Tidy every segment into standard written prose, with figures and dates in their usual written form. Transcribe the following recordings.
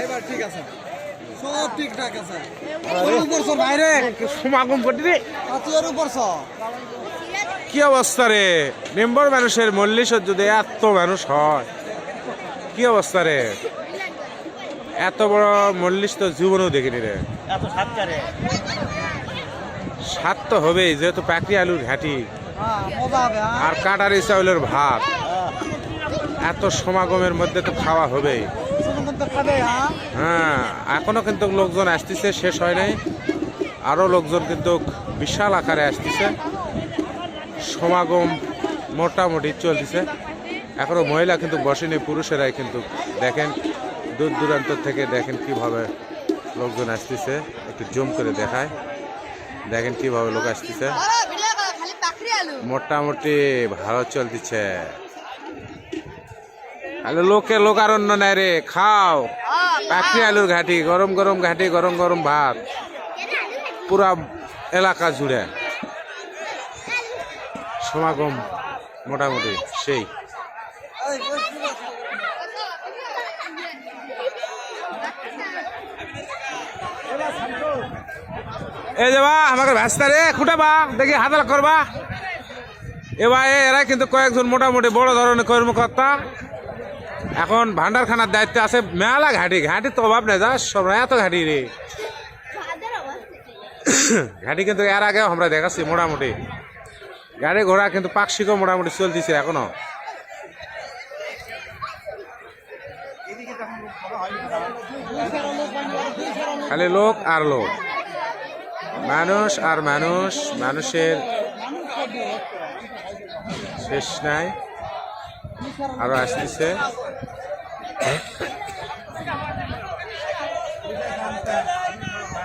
এবার ঠিক আছে, সব ঠিকঠাক আছে। সমাগম করতে রে কি অবস্থা রে? মেম্বার মানুষের মল্লিশ যদি এত মানুষ হয় কি অবস্থা রে? এত বড় মল্লিশ তো জীবনেও দেখিনি রে। স্বাদ তো হবেই, যেহেতু পাকড়ি আলুর ঘাটি আর কাটারি চাউলের ভাত, এত সমাগমের মধ্যে তো খাওয়া হবেই। হ্যাঁ, এখনো কিন্তু লোকজন আসতেছে, শেষ হয় নাই, আরো লোকজন কিন্তু বিশাল আকারে আসতেছে। সমাগম মোটামুটি চলতেছে, এখনো মহিলা কিন্তু বসেনি, পুরুষেরাই কিন্তু দেখেন দূর দূরান্ত থেকে দেখেন কিভাবে লোকজন আসতেছে। একটু জুম করে দেখায়, দেখেন কিভাবে লোক আসতেছে। মোটামুটি ভালো চলতেছে। লোকে লোকারণ্য নেয় রে, খাও পাখি আলুর ঘাটি, গরম গরম ঘাটি, গরম গরম ভাত, পুরা এলাকা জুড়ে সমাগম মোটামুটি সেই। এই যে বা আমাকে ভ্যাস্তা রে খুঁটাবা, দেখি হাতাল করবা। এবার এরা কিন্তু কয়েকজন মোটামুটি বড় ধরনের কর্মকর্তা এখন ভান্ডারখানার দায়িত্বে আছে। মেলা ঘাটি, ঘাটি তো অভাব নেই, যা সব এত ঘাটি রে। ঘাটি কিন্তু এর আগেও আমরা দেখাচ্ছি, মোটামুটি গাড়ি ঘোড়া কিন্তু পাকশিকও মোটামুটি চলতেছে এখনো। খালি লোক আর লোক, মানুষ আর মানুষ, মানুষের শেষ নাই, আরো আসতেছে।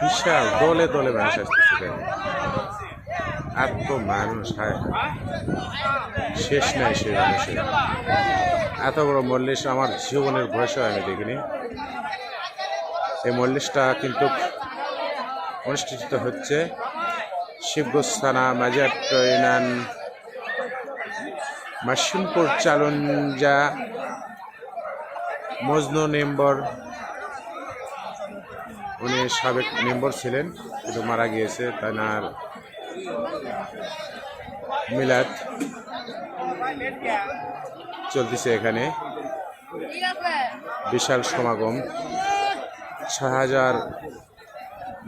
বিশাল দলে দলে মানুষ আসতেছে, এত মানুষ, শেষ নাই সেই মানুষের। এত বড় মল্লিশ আমার জীবনের বয়সে আমি দেখিনি। এই মল্লিশটা কিন্তু অনুষ্ঠিত হচ্ছে শিবগঞ্জ থানা মাজার ইউনিয়ন মাসিমপুর চালঞ্জা মজনু মেম্বর। উনি সাবেক মেম্বর ছিলেন, কিন্তু মারা গিয়েছে। তার মিলাদ চলতেছে এখানে, বিশাল সমাগম, ৬,০০০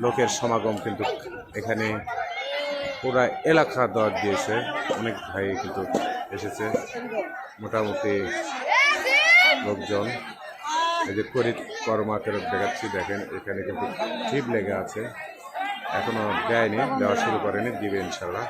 লোকের সমাগম কিন্তু এখানে। পুরা এলাকা দর দিয়েছে, অনেক ভাই কিন্তু এসেছে, মোটামুটি লোকজন। এই যে কর্মাকে দেখাচ্ছি, দেখেন এখানে কিন্তু টিপ লেগে আছে, এখনো দেয়নি, দেওয়া শুরু করেনি, দিবে ইনশাল্লাহ।